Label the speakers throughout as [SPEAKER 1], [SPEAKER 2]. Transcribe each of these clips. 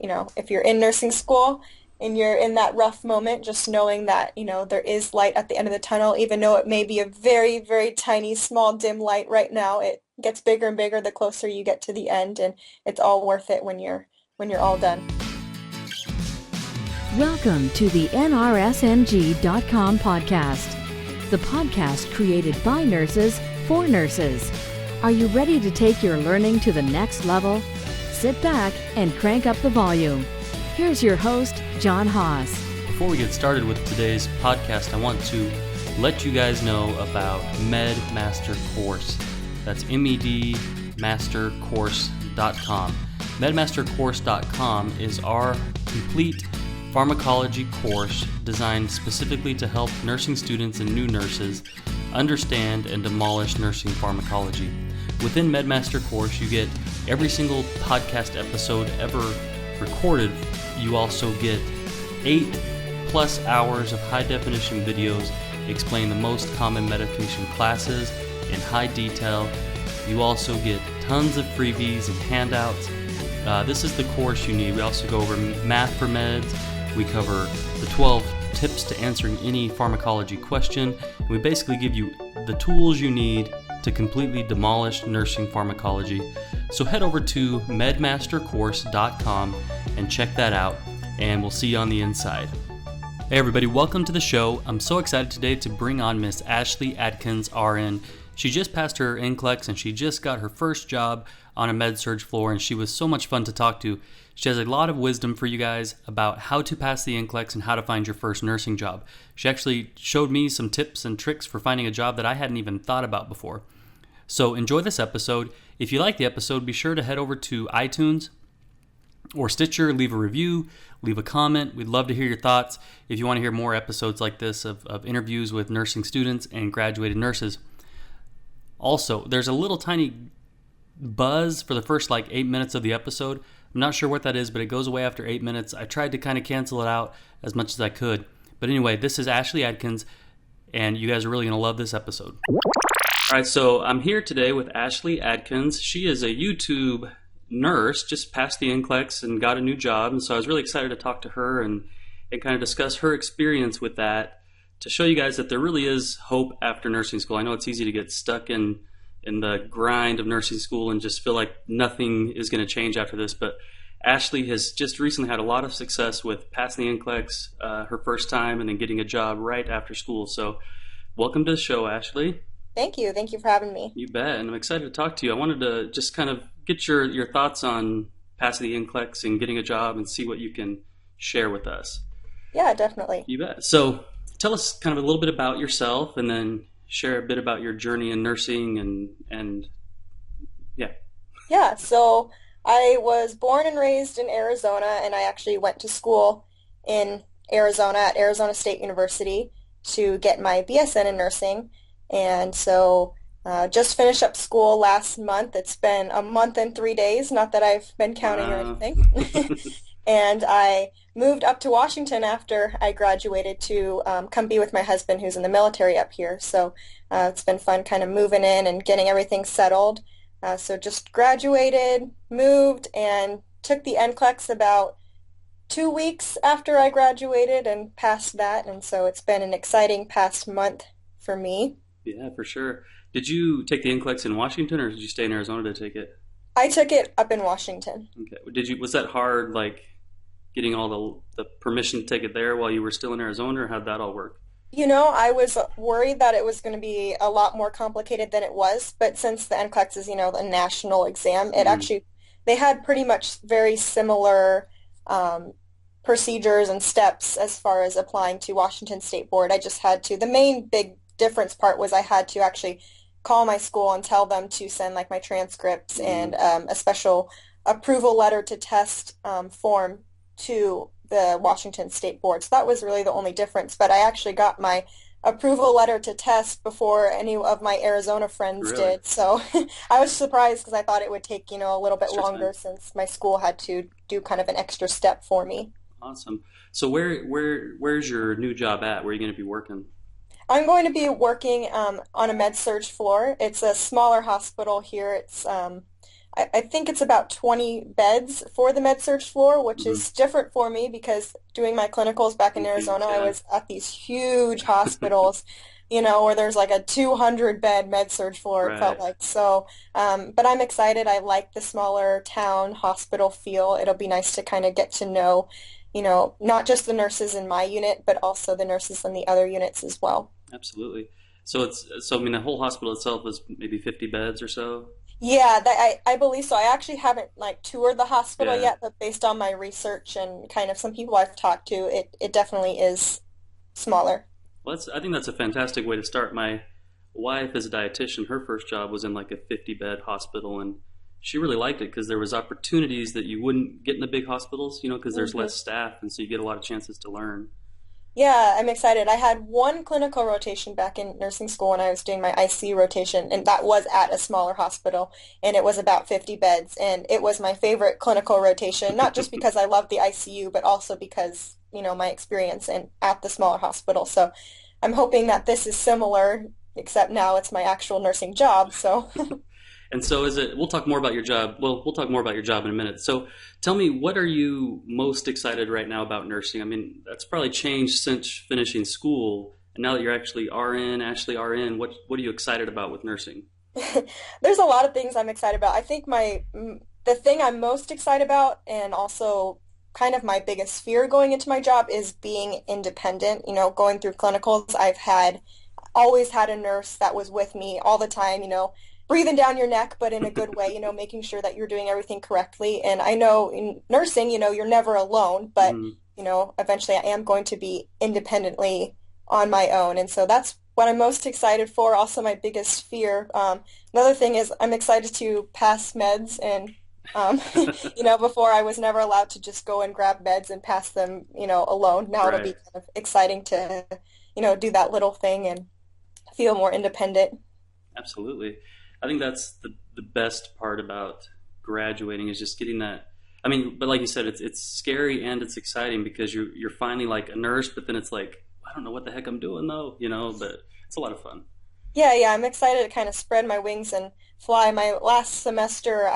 [SPEAKER 1] if you're in nursing school and you're in that rough moment, just knowing that, there is light at the end of the tunnel, even though it may be a very, very tiny, small, dim light right now, it gets bigger and bigger the closer you get to the end, and it's all worth it when you're all done.
[SPEAKER 2] Welcome to the NRSNG.com podcast, the podcast created by nurses for nurses. Are you ready to take your learning to the next level? Sit back and crank up the volume. Here's your host, John Haas.
[SPEAKER 3] Before we get started with today's podcast, I want to let you guys know about MedMaster Course. That's medmastercourse.com. Medmastercourse.com is our complete pharmacology course designed specifically to help nursing students and new nurses understand and demolish nursing pharmacology. Within MedMaster Course, you get every single podcast episode ever recorded. You also get 8+ hours of high-definition videos explain the most common medication classes in high detail. You also get tons of freebies and handouts. This is the course you need. We also go over math for meds. We cover the 12 tips to answering any pharmacology question. And we basically give you the tools you need to completely demolish nursing pharmacology. So head over to medmastercourse.com and check that out, and we'll see you on the inside. Hey everybody, welcome to the show. I'm so excited today to bring on Miss Ashley Adkins, RN. She just passed her NCLEX and she just got her first job on a med-surg floor, and she was so much fun to talk to. She has a lot of wisdom for you guys about how to pass the NCLEX and how to find your first nursing job. She actually showed me some tips and tricks for finding a job that I hadn't even thought about before. So enjoy this episode. If you like the episode, be sure to head over to iTunes or Stitcher, leave a review, leave a comment. We'd love to hear your thoughts. If you want to hear more episodes like this of interviews with nursing students and graduated nurses. Also, there's a little tiny buzz for the first 8 minutes of the episode. I'm not sure what that is, but it goes away after 8 minutes. I tried to kind of cancel it out as much as I could. But anyway, this is Ashley Adkins, and you guys are really going to love this episode. All right, so I'm here today with Ashley Adkins. She is a YouTube nurse, just passed the NCLEX and got a new job. And so I was really excited to talk to her and kind of discuss her experience with that, to show you guys that there really is hope after nursing school. I know it's easy to get stuck in the grind of nursing school and just feel like nothing is going to change after this. But Ashley has just recently had a lot of success with passing the NCLEX her first time and then getting a job right after school. So welcome to the show, Ashley.
[SPEAKER 1] Thank you. Thank you for having me.
[SPEAKER 3] You bet. And I'm excited to talk to you. I wanted to just kind of get your thoughts on passing the NCLEX and getting a job and see what you can share with us.
[SPEAKER 1] Yeah, definitely.
[SPEAKER 3] You bet. So tell us kind of a little bit about yourself, and then share a bit about your journey in nursing and yeah.
[SPEAKER 1] Yeah, so I was born and raised in Arizona, and I actually went to school in Arizona at Arizona State University to get my BSN in nursing. And so just finished up school last month. It's been a month and 3 days, not that I've been counting or anything. And I moved up to Washington after I graduated to come be with my husband, who's in the military up here. So it's been fun kind of moving in and getting everything settled. So just graduated, moved, and took the NCLEX about 2 weeks after I graduated and passed that. And so it's been an exciting past month for me.
[SPEAKER 3] Yeah, for sure. Did you take the NCLEX in Washington, or did you stay in Arizona to take it?
[SPEAKER 1] I took it up in Washington.
[SPEAKER 3] Okay. Was that hard, getting all the permission to take it there while you were still in Arizona, or how'd that all work?
[SPEAKER 1] I was worried that it was going to be a lot more complicated than it was, but since the NCLEX is, a national exam, they had pretty much very similar procedures and steps as far as applying to Washington State Board. I just had to, the main big difference part was I had to actually call my school and tell them to send my transcripts and a special approval letter to test form to the Washington State Board. So that was really the only difference. But I actually got my approval letter to test before any of my Arizona friends did. So I was surprised because I thought it would take, a little bit longer since my school had to do kind of an extra step for me.
[SPEAKER 3] Awesome. So where's your new job at? Where are you going to be working?
[SPEAKER 1] I'm going to be working on a med-surg floor. It's a smaller hospital here. It's I think it's about 20 beds for the med surg floor, which
[SPEAKER 3] Hmm.
[SPEAKER 1] is different for me because doing my clinicals back in
[SPEAKER 3] Huge,
[SPEAKER 1] Arizona, I
[SPEAKER 3] yeah.
[SPEAKER 1] was at these huge hospitals, where there's like a 200 bed med surg floor, it felt
[SPEAKER 3] Right.
[SPEAKER 1] like. So, but I'm excited. I like the smaller town hospital feel. It'll be nice to kind of get to know, not just the nurses in my unit, but also the nurses in the other units as well.
[SPEAKER 3] Absolutely. So I mean, the whole hospital itself is maybe 50 beds or so.
[SPEAKER 1] Yeah, I believe so. I actually haven't like toured the hospital
[SPEAKER 3] Yeah.
[SPEAKER 1] yet, but based on my research and kind of some people I've talked to, it definitely is smaller.
[SPEAKER 3] Well, I think that's a fantastic way to start. My wife is a dietitian. Her first job was in like a 50-bed hospital, and she really liked it because there was opportunities that you wouldn't get in the big hospitals, because there's
[SPEAKER 1] Hmm.
[SPEAKER 3] less staff, and so you get a lot of chances to learn.
[SPEAKER 1] Yeah, I'm excited. I had one clinical rotation back in nursing school when I was doing my IC rotation, and that was at a smaller hospital, and it was about 50 beds, and it was my favorite clinical rotation, not just because I loved the ICU, but also because, my experience at the smaller hospital. So I'm hoping that this is similar, except now it's my actual nursing job. So
[SPEAKER 3] And so is it, we'll talk more about your job. Well, we'll talk more about your job in a minute. So tell me, what are you most excited right now about nursing? I mean, that's probably changed since finishing school. And now that you're actually RN, Ashley RN, what are you excited about with nursing?
[SPEAKER 1] there's a lot of things I'm excited about. I think the thing I'm most excited about and also kind of my biggest fear going into my job is being independent. Going through clinicals, always had a nurse that was with me all the time, breathing down your neck, but in a good way, making sure that you're doing everything correctly. And I know in nursing, you're never alone, but,
[SPEAKER 3] Mhm.
[SPEAKER 1] eventually I am going to be independently on my own. And so that's what I'm most excited for. Also, my biggest fear. Another thing is I'm excited to pass meds and um, before I was never allowed to just go and grab meds and pass them, alone. Now it'll
[SPEAKER 3] Right.
[SPEAKER 1] be kind of exciting to, do that little thing and feel more independent.
[SPEAKER 3] Absolutely. I think that's the best part about graduating is just getting that. I mean, but like you said, it's scary and it's exciting because you're finally like a nurse, but then it's like I don't know what the heck I'm doing though, but it's a lot of fun.
[SPEAKER 1] Yeah, yeah, I'm excited to kind of spread my wings and fly. My last semester,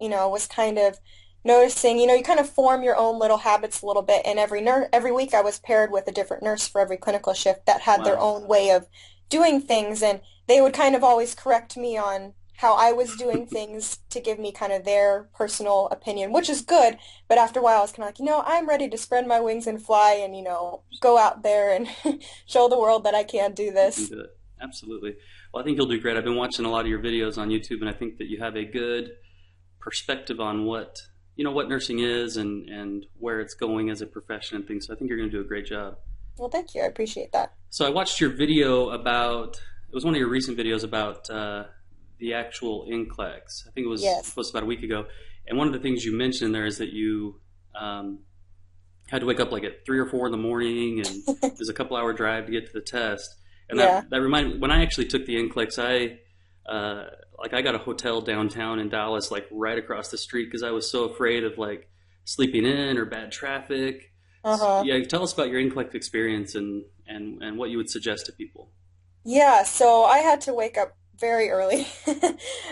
[SPEAKER 1] was kind of noticing, you kind of form your own little habits a little bit. And every week I was paired with a different nurse for every clinical shift that had their
[SPEAKER 3] Wow.
[SPEAKER 1] own way of doing things. And they would kind of always correct me on how I was doing things to give me kind of their personal opinion, which is good. But after a while, I was kind of like, I'm ready to spread my wings and fly and, go out there and show the world that I can do
[SPEAKER 3] You can
[SPEAKER 1] this.
[SPEAKER 3] do it. Absolutely. Well, I think you'll do great. I've been watching a lot of your videos on YouTube, and I think that you have a good perspective on what nursing is and where it's going as a profession and things. So I think you're going to do a great job.
[SPEAKER 1] Well, thank you. I appreciate that.
[SPEAKER 3] So I watched your video about. It was one of your recent videos about the actual NCLEX. I think it was
[SPEAKER 1] Yes.
[SPEAKER 3] about a week ago. And one of the things you mentioned there is that you um, had to wake up like at 3 or 4 in the morning, and it was a couple-hour drive to get to the test. And
[SPEAKER 1] Yeah.
[SPEAKER 3] that reminded me when I actually took the NCLEX, I got a hotel downtown in Dallas, like right across the street, because I was so afraid of like sleeping in or bad traffic.
[SPEAKER 1] Uh-huh.
[SPEAKER 3] Yeah, tell us about your NCLEX experience and what you would suggest to people.
[SPEAKER 1] Yeah, so I had to wake up very early.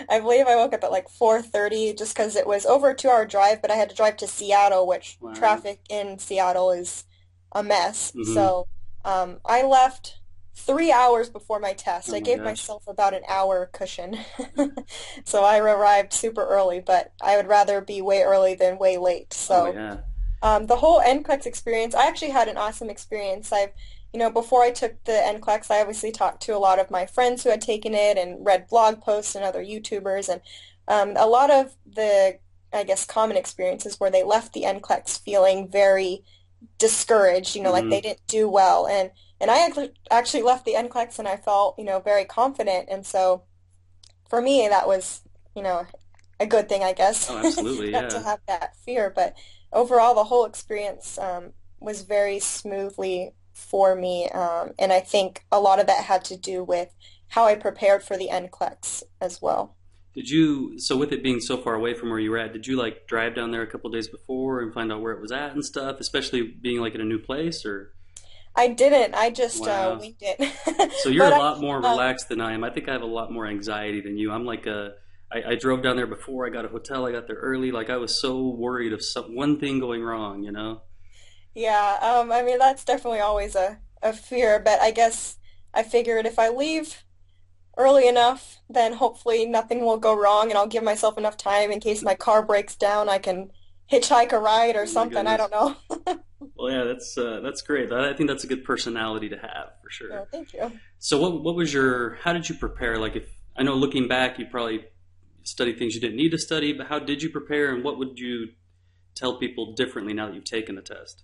[SPEAKER 1] I believe I woke up at like 4:30 just because it was over a 2-hour drive, but I had to drive to Seattle, which
[SPEAKER 3] Wow.
[SPEAKER 1] traffic in Seattle is a mess.
[SPEAKER 3] Hmm.
[SPEAKER 1] So I left 3 hours before my test.
[SPEAKER 3] Oh
[SPEAKER 1] I
[SPEAKER 3] my
[SPEAKER 1] gave
[SPEAKER 3] gosh.
[SPEAKER 1] myself about an hour cushion. So I arrived super early, but I would rather be way early than way late.
[SPEAKER 3] Oh
[SPEAKER 1] So
[SPEAKER 3] yeah.
[SPEAKER 1] the whole NCLEX experience, I actually had an awesome experience. Before I took the NCLEX, I obviously talked to a lot of my friends who had taken it and read blog posts and other YouTubers, and a lot of the, I guess, common experiences where they left the NCLEX feeling very discouraged, like they
[SPEAKER 3] Hmm.
[SPEAKER 1] didn't do well, and I actually left the NCLEX and I felt, very confident, and so for me that was, you know, a good thing, I guess,
[SPEAKER 3] Oh, absolutely.
[SPEAKER 1] not to
[SPEAKER 3] Yeah.
[SPEAKER 1] have that fear. But overall, the whole experience was very smoothly for me. And I think a lot of that had to do with how I prepared for the NCLEX as well.
[SPEAKER 3] So with it being so far away from where you were at, did you like drive down there a couple days before and find out where it was at and stuff, especially being like in a new place or?
[SPEAKER 1] I didn't. I just
[SPEAKER 3] Wow.
[SPEAKER 1] winged it.
[SPEAKER 3] So you're
[SPEAKER 1] But
[SPEAKER 3] a
[SPEAKER 1] I
[SPEAKER 3] lot
[SPEAKER 1] mean,
[SPEAKER 3] more relaxed than I am. I think I have a lot more anxiety than you. I'm like I drove down there before I got a hotel. I got there early. Like I was so worried of one thing going wrong, you know?
[SPEAKER 1] Yeah, I mean that's definitely always a fear, but I guess I figured if I leave early enough, then hopefully nothing will go wrong and I'll give myself enough time in case my car breaks down, I can hitchhike a ride or
[SPEAKER 3] Oh my
[SPEAKER 1] something. I
[SPEAKER 3] goodness.
[SPEAKER 1] don't know.
[SPEAKER 3] Well, yeah, that's great. I think that's a good personality to have for sure.
[SPEAKER 1] Oh, thank you.
[SPEAKER 3] So what was how did you prepare? Like if I know looking back, you probably studied things you didn't need to study, but how did you prepare and what would you tell people differently now that you've taken the test?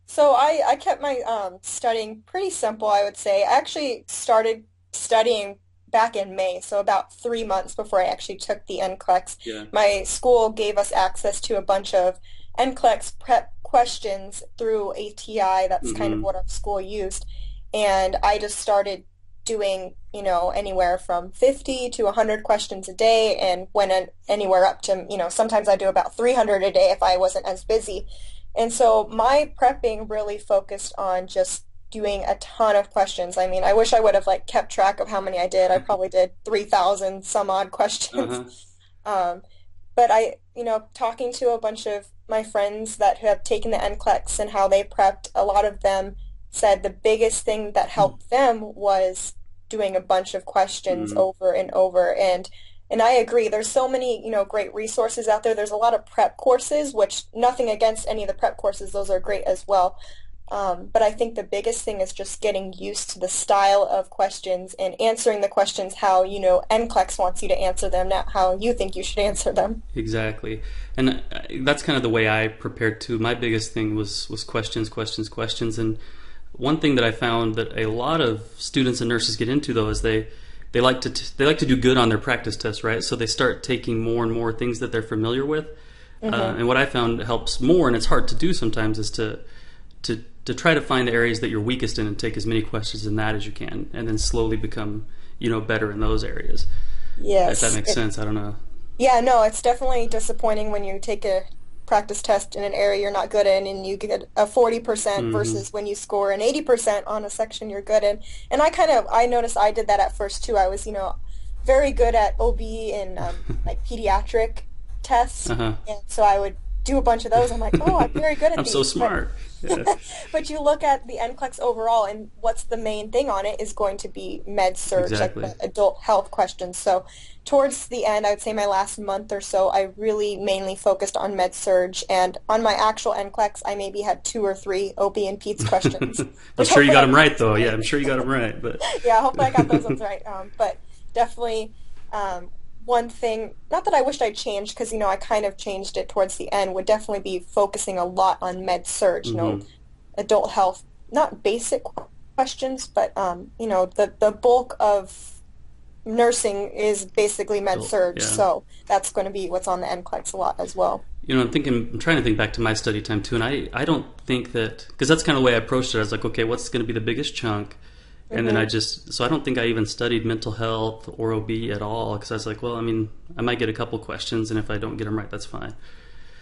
[SPEAKER 1] So I kept my studying pretty simple, I would say. I actually started studying back in May, so about 3 months before I actually took the NCLEX.
[SPEAKER 3] Yeah.
[SPEAKER 1] My school gave us access to a bunch of NCLEX prep questions through ATI. That's kind of
[SPEAKER 3] Mm-hmm.
[SPEAKER 1] what our school used. And I just started doing, anywhere from 50 to 100 questions a day and went anywhere up to, sometimes I do about 300 a day if I wasn't as busy. And so my prepping really focused on just doing a ton of questions. I mean, I wish I would have like kept track of how many I did. I probably did 3,000 some odd questions.
[SPEAKER 3] Uh-huh.
[SPEAKER 1] Um, but talking to a bunch of my friends that have taken the NCLEX and how they prepped, a lot of them said the biggest thing that helped them was doing a bunch of questions
[SPEAKER 3] Mm-hmm.
[SPEAKER 1] over and over. And I agree. There's so many, great resources out there. There's a lot of prep courses, which nothing against any of the prep courses. Those are great as well. But I think the biggest thing is just getting used to the style of questions and answering the questions how, NCLEX wants you to answer them, not how you think you should answer them.
[SPEAKER 3] Exactly. And that's kind of the way I prepared too. My biggest thing was questions, questions, questions. And one thing that I found that a lot of students and nurses get into though is they like to they like to do good on their practice tests, right? So they start taking more and more things that they're familiar with.
[SPEAKER 1] Hmm.
[SPEAKER 3] And what I found helps more, and it's hard to do sometimes, is to try to find the areas that you're weakest in and take as many questions in that as you can, and then slowly become better in those areas. If that
[SPEAKER 1] Yes.
[SPEAKER 3] makes sense, I don't know.
[SPEAKER 1] Yeah, no, it's definitely disappointing when you take a practice test in an area you're not good in and you get a 40%
[SPEAKER 3] Hmm.
[SPEAKER 1] versus when you score an 80% on a section you're good in. And I noticed I did that at first too. I was, very good at OB and like pediatric tests.
[SPEAKER 3] Uh-huh.
[SPEAKER 1] And so I would do a bunch of those. I'm like, oh, I'm very good at
[SPEAKER 3] I'm so
[SPEAKER 1] these. But
[SPEAKER 3] smart. Yeah.
[SPEAKER 1] but you look at the NCLEX overall, and what's the main thing on it is going to be med surge, like
[SPEAKER 3] Exactly.
[SPEAKER 1] the adult health questions. So towards the end, I would say my last month or so, I really mainly focused on med surge, and on my actual NCLEX, I maybe had two or three OB and peds questions,
[SPEAKER 3] I'm
[SPEAKER 1] which
[SPEAKER 3] sure you
[SPEAKER 1] hopefully
[SPEAKER 3] got
[SPEAKER 1] I
[SPEAKER 3] them
[SPEAKER 1] got
[SPEAKER 3] right
[SPEAKER 1] those
[SPEAKER 3] though. Yeah,
[SPEAKER 1] right.
[SPEAKER 3] I'm sure you got them right. But
[SPEAKER 1] Yeah, hopefully I got those ones right. But definitely, one thing, not that I wished I'd changed, because I kind of changed it towards the end, would definitely be focusing a lot on med surge,
[SPEAKER 3] hmm
[SPEAKER 1] adult health, not basic questions, but the bulk of nursing is basically med
[SPEAKER 3] adult,
[SPEAKER 1] surge,
[SPEAKER 3] yeah.
[SPEAKER 1] so that's going to be what's on the NCLEX a lot as well.
[SPEAKER 3] I'm trying to think back to my study time too, and I don't think that, because that's kind of the way I approached it. I was like, okay, what's going to be the biggest chunk? And then
[SPEAKER 1] Hmm.
[SPEAKER 3] so I don't think I even studied mental health or OB at all, because I was like, well, I mean, I might get a couple questions, and if I don't get them right, that's fine.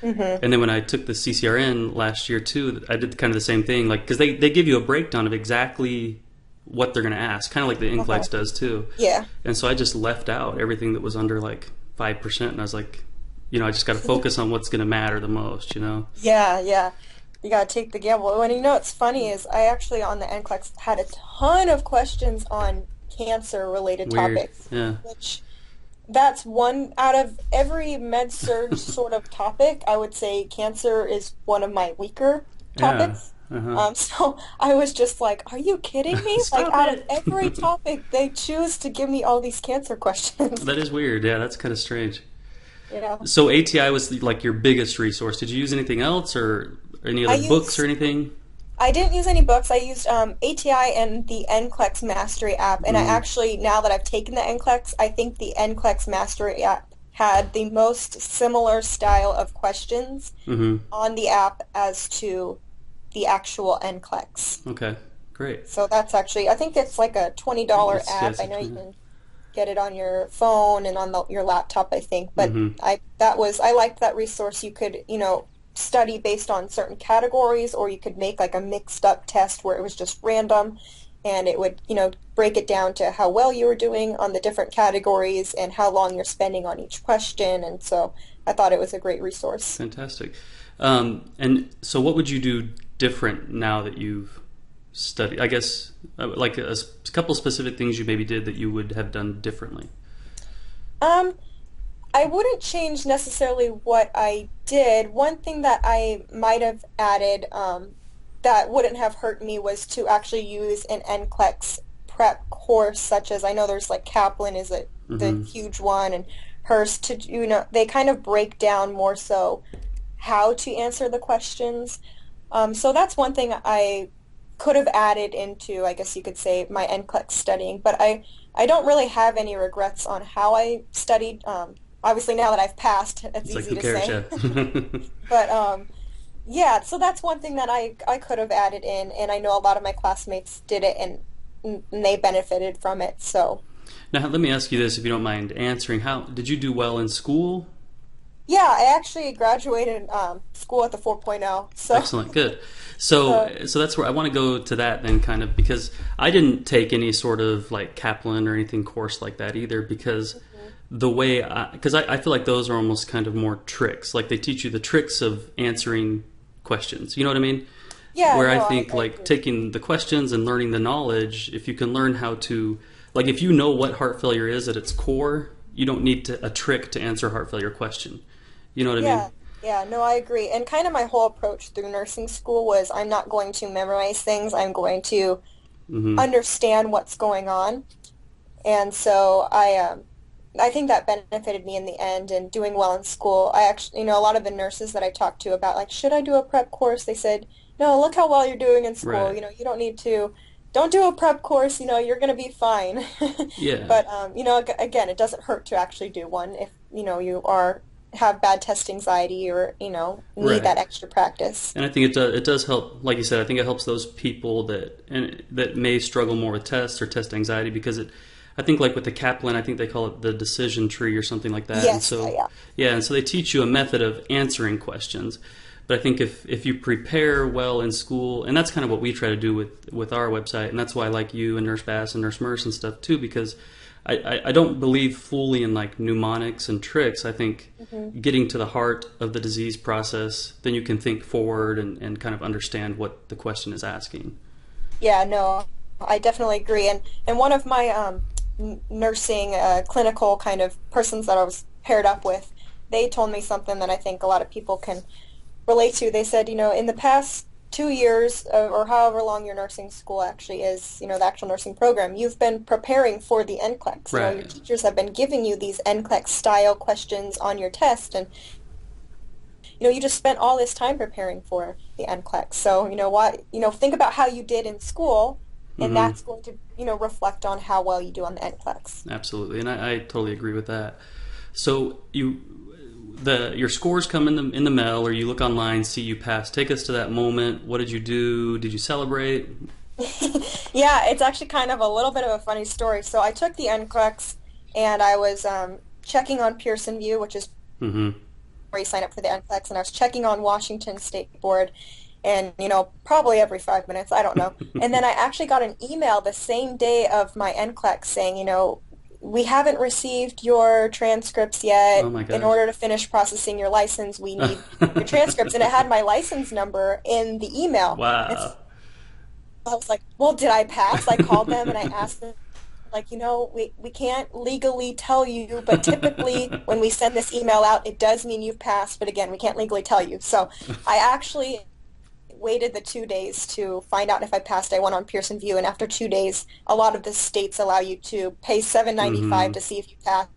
[SPEAKER 1] Hmm.
[SPEAKER 3] And then when I took the CCRN last year too, I did kind of the same thing, like, because they give you a breakdown of exactly what they're going to ask, kind of like the
[SPEAKER 1] Uh-huh.
[SPEAKER 3] NCLEX does too.
[SPEAKER 1] Yeah.
[SPEAKER 3] And so I just left out everything that was under like 5%, and I was like, I just got to focus on what's going to matter the most,
[SPEAKER 1] Yeah, yeah. You gotta take the gamble. And what's funny is I actually on the NCLEX had a ton of questions on cancer related
[SPEAKER 3] Weird.
[SPEAKER 1] topics,
[SPEAKER 3] Yeah.
[SPEAKER 1] which that's one out of every med surge sort of topic. I would say cancer is one of my weaker
[SPEAKER 3] Yeah.
[SPEAKER 1] topics.
[SPEAKER 3] Uh-huh.
[SPEAKER 1] So I was just like, are you kidding me? Like
[SPEAKER 3] Stop
[SPEAKER 1] out of
[SPEAKER 3] it.
[SPEAKER 1] every topic, they choose to give me all these cancer questions.
[SPEAKER 3] That is weird. Yeah, that's kind of strange.
[SPEAKER 1] Yeah.
[SPEAKER 3] So ATI was like your biggest resource. Did you use anything else or any
[SPEAKER 1] I
[SPEAKER 3] other books or
[SPEAKER 1] used
[SPEAKER 3] anything?
[SPEAKER 1] I didn't use any books. I used ATI and the NCLEX Mastery app. And I
[SPEAKER 3] Mm,
[SPEAKER 1] actually, now that I've taken the NCLEX, I think the NCLEX Mastery app had the most similar style of questions
[SPEAKER 3] mm-hmm.
[SPEAKER 1] on the app as to the actual NCLEX.
[SPEAKER 3] Okay, great.
[SPEAKER 1] So that's actually, I think it's like a $20
[SPEAKER 3] Yeah,
[SPEAKER 1] app.
[SPEAKER 3] it's
[SPEAKER 1] I
[SPEAKER 3] like
[SPEAKER 1] know you
[SPEAKER 3] 20.
[SPEAKER 1] can get it on your phone and on your laptop, I think. But
[SPEAKER 3] Mm-hmm.
[SPEAKER 1] I liked that resource. You could, study based on certain categories, or you could make like a mixed up test where it was just random. and it would, break it down to how well you were doing on the different categories and how long you're spending on each question. And so I thought it was a great resource.
[SPEAKER 3] Fantastic. And so what would you do different now that you've studied? I guess like a couple specific things you maybe did that you would have done differently.
[SPEAKER 1] Um, I wouldn't change necessarily what I did. One thing that I might have added that wouldn't have hurt me was to actually use an NCLEX prep course, such as I know there's like Kaplan is the huge one, and Hearst to they kind of break down more so how to answer the questions. So that's one thing I could have added into, I guess you could say, my NCLEX studying. But I don't really have any regrets on how I studied. Obviously, now that I've passed, it's
[SPEAKER 3] It's like,
[SPEAKER 1] easy
[SPEAKER 3] who
[SPEAKER 1] to
[SPEAKER 3] cares?
[SPEAKER 1] say.
[SPEAKER 3] Yeah.
[SPEAKER 1] But yeah, so that's one thing that I could have added in, and I know a lot of my classmates did it, and they benefited from it. So
[SPEAKER 3] Now, let me ask you this, if you don't mind answering. How did you do well in school?
[SPEAKER 1] yeah, I actually graduated school at the 4.0. So
[SPEAKER 3] Excellent, good. So,
[SPEAKER 1] so
[SPEAKER 3] so that's where I want to go to that then, kind of, because I didn't take any sort of like Kaplan or anything course like that either, because the way, because I feel like those are almost kind of more tricks. Like they teach you the tricks of answering questions. You know what I mean?
[SPEAKER 1] yeah,
[SPEAKER 3] Where I
[SPEAKER 1] no,
[SPEAKER 3] think
[SPEAKER 1] I
[SPEAKER 3] like
[SPEAKER 1] agree.
[SPEAKER 3] taking the questions and learning the knowledge, if you can learn how to, like if you know what heart failure is at its core, you don't need a trick to answer a heart failure question. You know what I mean?
[SPEAKER 1] Yeah, yeah, no, I agree. And kind of my whole approach through nursing school was I'm not going to memorize things. I'm going to
[SPEAKER 3] Hmm.
[SPEAKER 1] understand what's going on. And so I think that benefited me in the end and doing well in school. I actually, a lot of the nurses that I talked to about like, should I do a prep course? They said, no, look how well you're doing in school.
[SPEAKER 3] Right.
[SPEAKER 1] You don't need to, don't do a prep course. You're going to be fine.
[SPEAKER 3] Yeah.
[SPEAKER 1] But again, it doesn't hurt to actually do one if, you are have bad test anxiety or, need
[SPEAKER 3] Right.
[SPEAKER 1] that extra practice.
[SPEAKER 3] And I think it does help. Like you said, I think it helps those people that may struggle more with tests or test anxiety, because I think like with the Kaplan, I think they call it the decision tree or something like that. And
[SPEAKER 1] Yes, yeah,
[SPEAKER 3] so
[SPEAKER 1] yeah.
[SPEAKER 3] yeah, and so they teach you a method of answering questions. But I think if you prepare well in school, and that's kind of what we try to do with our website, and that's why I like you and Nurse Bass and Nurse Merce and stuff too, because I don't believe fully in like mnemonics and tricks. I think
[SPEAKER 1] hmm
[SPEAKER 3] getting to the heart of the disease process, then you can think forward and kind of understand what the question is asking.
[SPEAKER 1] Yeah, no, I definitely agree. And one of my nursing clinical kind of persons that I was paired up with, they told me something that I think a lot of people can relate to. They said, in the past 2 years or however long your nursing school actually is, the actual nursing program, you've been preparing for the NCLEX. Your
[SPEAKER 3] Right.
[SPEAKER 1] teachers have been giving you these NCLEX style questions on your test, and you just spent all this time preparing for the NCLEX. So, what, think about how you did in school, and
[SPEAKER 3] Hmm.
[SPEAKER 1] that's going to, reflect on how well you do on the NCLEX.
[SPEAKER 3] Absolutely, and I totally agree with that. So your scores come in the mail, or you look online, see you pass. Take us to that moment. What did you do? Did you celebrate?
[SPEAKER 1] Yeah, it's actually kind of a little bit of a funny story. So I took the NCLEX, and I was checking on Pearson View, which is
[SPEAKER 3] Hmm.
[SPEAKER 1] where you sign up for the NCLEX, and I was checking on Washington State Board, and probably every 5 minutes, I don't know. And then I actually got an email the same day of my NCLEX saying, we haven't received your transcripts
[SPEAKER 3] Oh
[SPEAKER 1] yet.
[SPEAKER 3] my
[SPEAKER 1] In
[SPEAKER 3] gosh.
[SPEAKER 1] order to finish processing your license, we need your transcripts. And it had my license number in the email. And
[SPEAKER 3] Wow.
[SPEAKER 1] I was like, well, did I pass? I called them and I asked them, like, we can't legally tell you, but typically when we send this email out, it does mean you've passed, but again, we can't legally tell you. So I actually waited the 2 days to find out if I passed. I went on Pearson View, and after 2 days, a lot of the states allow you to pay $7.95
[SPEAKER 3] Hmm.
[SPEAKER 1] to see if you passed.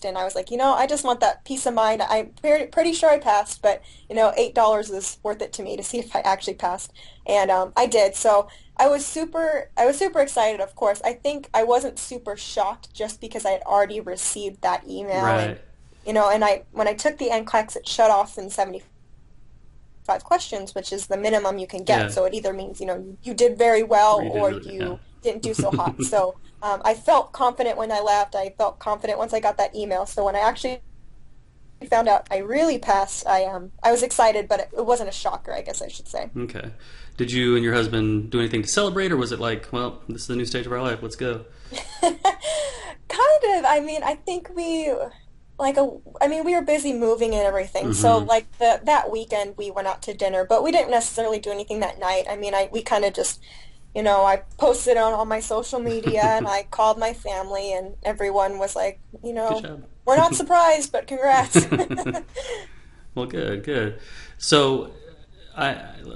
[SPEAKER 1] And I was like, I just want that peace of mind. I'm pretty sure I passed, but $8 is worth it to me to see if I actually passed, and I did. So I was super excited. Of course, I think I wasn't super shocked just because I had already received that email, and
[SPEAKER 3] Right.
[SPEAKER 1] and when I took the NCLEX, it shut off in 75 questions, which is the minimum you can get.
[SPEAKER 3] Yeah.
[SPEAKER 1] So it either means, you did very well
[SPEAKER 3] Or you did
[SPEAKER 1] or
[SPEAKER 3] really. Yeah.
[SPEAKER 1] you didn't do so hot. So I felt confident when I left. I felt confident once I got that email. So when I actually found out I really passed, I was excited, but it wasn't a shocker, I guess I should say.
[SPEAKER 3] Okay. Did you and your husband do anything to celebrate, or was it like, well, this is the new stage of our life, let's go?
[SPEAKER 1] Kind of. I mean, I think I mean, we were busy moving and everything. So
[SPEAKER 3] Mm-hmm.
[SPEAKER 1] like that weekend we went out to dinner, but we didn't necessarily do anything that night. I mean, we kind of just, I posted on all my social media and I called my family and everyone was like,
[SPEAKER 3] Good job.
[SPEAKER 1] we're not surprised, but congrats.
[SPEAKER 3] Well, good, good. So,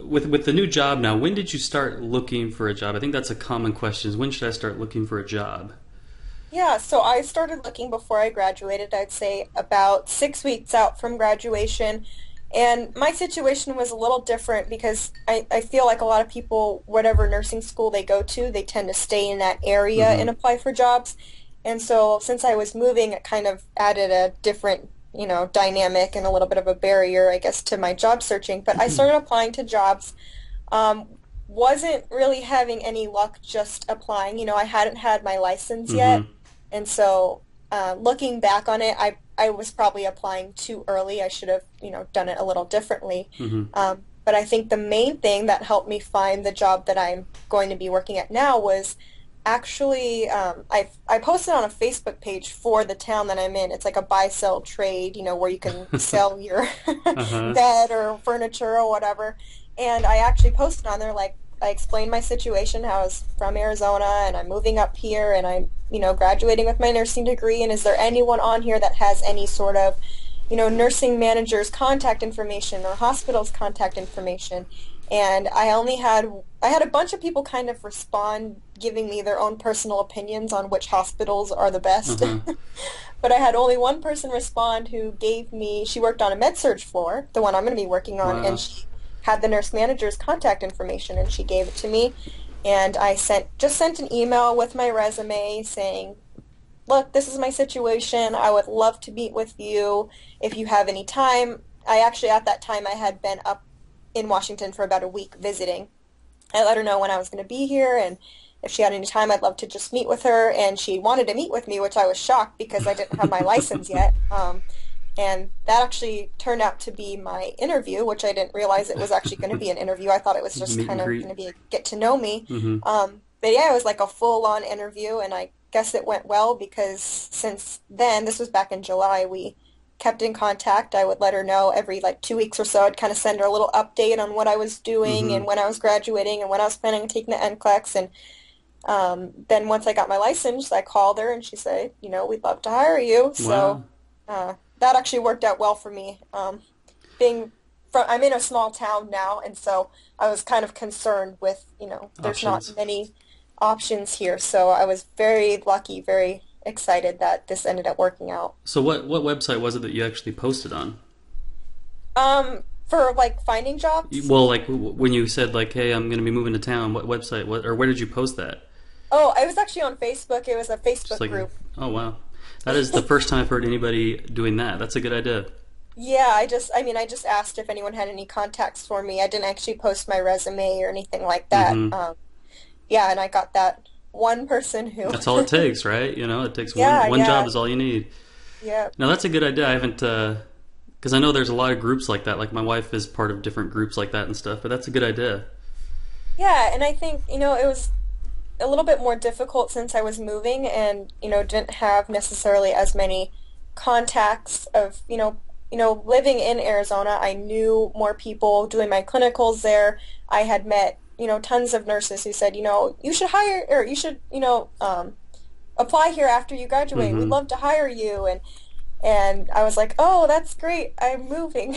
[SPEAKER 3] with the new job now, when did you start looking for a job? I think that's a common question. Is when should I start looking for a job?
[SPEAKER 1] Yeah, so I started looking before I graduated, I'd say about 6 weeks out from graduation. And my situation was a little different because I feel like a lot of people, whatever nursing school they go to, they tend to stay in that area
[SPEAKER 3] Mm-hmm.
[SPEAKER 1] and apply for jobs. And so since I was moving, it kind of added a different, dynamic and a little bit of a barrier, I guess, to my job searching. But I started applying to jobs. Um, wasn't really having any luck just applying. I hadn't had my license yet.
[SPEAKER 3] Mm-hmm.
[SPEAKER 1] And so looking back on it, I was probably applying too early. I should have, done it a little differently.
[SPEAKER 3] Mm-hmm.
[SPEAKER 1] But I think the main thing that helped me find the job that I'm going to be working at now was actually I posted on a Facebook page for the town that I'm in. It's like a buy-sell trade, where you can sell your
[SPEAKER 3] Uh-huh.
[SPEAKER 1] bed or furniture or whatever. And I actually posted on there like I explained my situation, how I was from Arizona and I'm moving up here and I'm, graduating with my nursing degree. And is there anyone on here that has any sort of, nursing manager's contact information or hospital's contact information? And I had a bunch of people kind of respond, giving me their own personal opinions on which hospitals are the best.
[SPEAKER 3] Uh-huh.
[SPEAKER 1] But I had only one person respond who gave me, she worked on a med-surg floor, the one I'm going to be working on, and
[SPEAKER 3] Wow.
[SPEAKER 1] she had the nurse manager's contact information and she gave it to me. And I just sent an email with my resume saying, look, this is my situation. I would love to meet with you if you have any time. I actually, at that time, I had been up in Washington for about a week visiting. I let her know when I was going to be here and if she had any time, I'd love to just meet with her. And she wanted to meet with me, which I was shocked because I didn't have my license yet. And that actually turned out to be my interview, which I didn't realize it was actually going to be an interview. I thought it was just
[SPEAKER 3] Meet and
[SPEAKER 1] kind of
[SPEAKER 3] greet.
[SPEAKER 1] going to be a get to know me.
[SPEAKER 3] Mm-hmm.
[SPEAKER 1] But yeah, it was like a full-on interview, and I guess it went well because since then, this was back in July, we kept in contact. I would let her know every like 2 weeks or so. I'd kind of send her a little update on what I was doing
[SPEAKER 3] Mm-hmm.
[SPEAKER 1] and when I was graduating and when I was planning on taking the NCLEX. And then once I got my license, I called her and she said, we'd love to hire you. So
[SPEAKER 3] Wow.
[SPEAKER 1] that actually worked out well for me. I'm in a small town now, and so I was kind of concerned with, there's not
[SPEAKER 3] Options.
[SPEAKER 1] many options here. So I was very lucky, very excited that this ended up working out.
[SPEAKER 3] So what website was it that you actually posted on?
[SPEAKER 1] For like finding jobs.
[SPEAKER 3] Well, like when you said like, "Hey, I'm going to be moving to town." What website? What or where did you post that?
[SPEAKER 1] Oh, I was actually on Facebook. It was a
[SPEAKER 3] Just
[SPEAKER 1] Facebook
[SPEAKER 3] like,
[SPEAKER 1] group.
[SPEAKER 3] oh wow, that is the first time I've heard anybody doing that. That's a good idea.
[SPEAKER 1] Yeah, I just asked if anyone had any contacts for me. I didn't actually post my resume or anything like that.
[SPEAKER 3] Mm-hmm.
[SPEAKER 1] Yeah, and I got that one person who.
[SPEAKER 3] That's all it takes, right? It takes
[SPEAKER 1] Yeah,
[SPEAKER 3] one job
[SPEAKER 1] yeah,
[SPEAKER 3] is all you need.
[SPEAKER 1] yeah.
[SPEAKER 3] Now that's a good idea. I haven't because I know there's a lot of groups like that. Like my wife is part of different groups like that and stuff. But that's a good idea.
[SPEAKER 1] Yeah, and I think, it was a little bit more difficult since I was moving and, didn't have necessarily as many contacts of, living in Arizona. I knew more people doing my clinicals there. I had met, tons of nurses who said, you should hire or you should, apply here after you graduate. We'd
[SPEAKER 3] Mm-hmm.
[SPEAKER 1] love to hire you. And I was like, oh, that's great. I'm moving.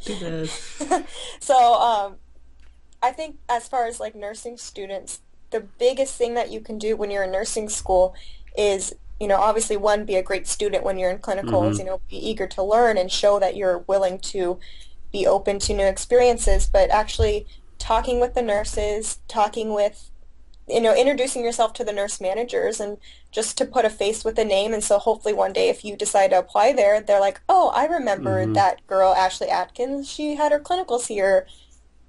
[SPEAKER 3] Too bad.
[SPEAKER 1] So, I think as far as like nursing students, the biggest thing that you can do when you're in nursing school is, obviously one, be a great student when you're in clinicals,
[SPEAKER 3] Mm-hmm.
[SPEAKER 1] be eager to learn and show that you're willing to be open to new experiences, but actually talking with the nurses, talking with, introducing yourself to the nurse managers and just to put a face with a name. And so hopefully one day if you decide to apply there, they're like, oh, I remember
[SPEAKER 3] Mm-hmm.
[SPEAKER 1] that girl, Ashley Adkins. She had her clinicals here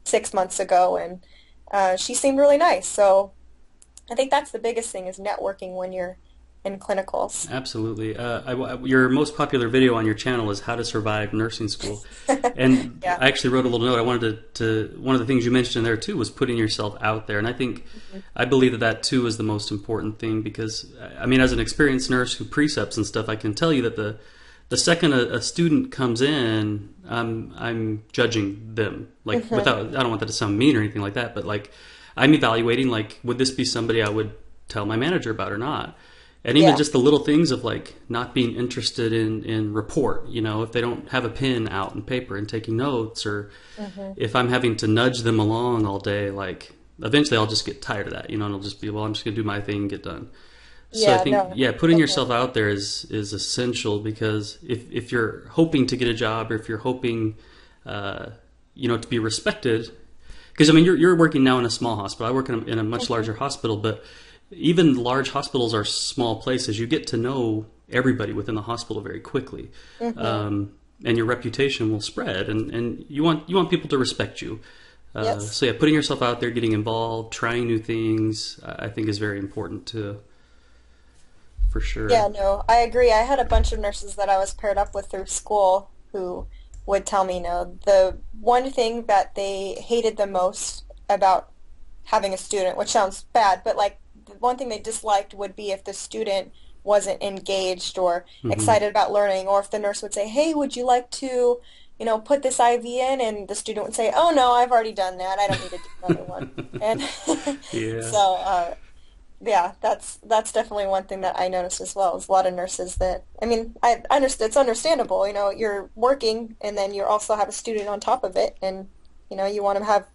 [SPEAKER 1] 6 months ago, and she seemed really nice. So I think that's the biggest thing is networking when you're in clinicals.
[SPEAKER 3] Absolutely. Your most popular video on your channel is How to Survive Nursing School. And
[SPEAKER 1] Yeah.
[SPEAKER 3] I actually wrote a little note. I wanted one of the things you mentioned in there too was putting yourself out there. And I believe that too is the most important thing because, I mean, as an experienced nurse who precepts and stuff, I can tell you that the second a student comes in, I'm judging them. Like, without, I don't want that to sound mean or anything like that, but like, I'm evaluating, like, would this be somebody I would tell my manager about or not? And even
[SPEAKER 1] Yeah.
[SPEAKER 3] just the little things of like not being interested in report, if they don't have a pen out and paper and taking notes, or if I'm having to nudge them along all day, like eventually I'll just get tired of that, and it'll just be, well, I'm just gonna do my thing and get done. So I
[SPEAKER 1] Yeah,
[SPEAKER 3] think,
[SPEAKER 1] no,
[SPEAKER 3] yeah, putting yourself
[SPEAKER 1] definitely.
[SPEAKER 3] out there is essential because if you're hoping to get a job or if you're hoping, to be respected, because I mean you're working now in a small hospital. I work in a much larger hospital, but even large hospitals are small places. You get to know everybody within the hospital very quickly,
[SPEAKER 1] Hmm.
[SPEAKER 3] and your reputation will spread. And you want people to respect you.
[SPEAKER 1] Yes.
[SPEAKER 3] So yeah, putting yourself out there, getting involved, trying new things, I think is very important too, for sure.
[SPEAKER 1] Yeah, no, I agree. I had a bunch of nurses that I was paired up with through school who would tell me, the one thing that they hated the most about having a student, which sounds bad, but like the one thing they disliked would be if the student wasn't engaged or
[SPEAKER 3] Hmm.
[SPEAKER 1] excited about learning, or if the nurse would say, "Hey, would you like to, put this IV in?" And the student would say, "Oh no, I've already done that. I don't need to do another one." And
[SPEAKER 3] Yeah.
[SPEAKER 1] so, yeah, that's definitely one thing that I noticed as well. Is a lot of nurses that, I mean, I understand, it's understandable. You're working and then you also have a student on top of it, and you want to have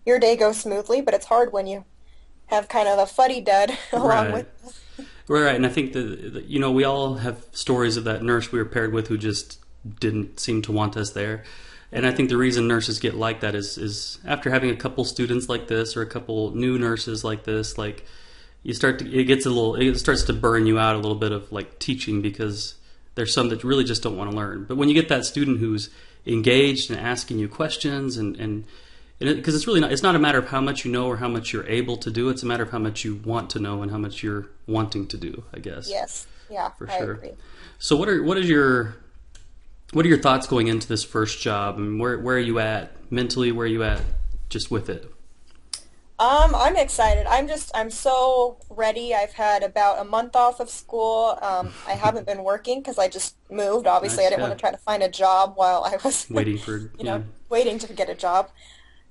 [SPEAKER 1] your day go smoothly, but it's hard when you have kind of a fuddy-dud along with.
[SPEAKER 3] Right. Right. And I think we all have stories of that nurse we were paired with who just didn't seem to want us there. And I
[SPEAKER 1] Mhm.
[SPEAKER 3] think the reason nurses get like that is after having a couple students like this or a couple new nurses like this, like it starts to burn you out a little bit of like teaching because there's some that really just don't want to learn. But when you get that student who's engaged and asking you questions and because it's really not, it's not a matter of how much you know or how much you're able to do. It's a matter of how much you want to know and how much you're wanting to do, I guess,
[SPEAKER 1] Yes, yeah,
[SPEAKER 3] for
[SPEAKER 1] I
[SPEAKER 3] sure.
[SPEAKER 1] agree.
[SPEAKER 3] So what are your thoughts going into this first job? I mean, where are you at mentally? Where are you at just with it?
[SPEAKER 1] I'm excited. I'm so ready. I've had about a month off of school. I haven't been working because I just moved. Obviously, I
[SPEAKER 3] Nice,
[SPEAKER 1] didn't want
[SPEAKER 3] yeah.
[SPEAKER 1] to try to find a job while I was,
[SPEAKER 3] Waiting for
[SPEAKER 1] you
[SPEAKER 3] yeah.
[SPEAKER 1] know, waiting to get a job.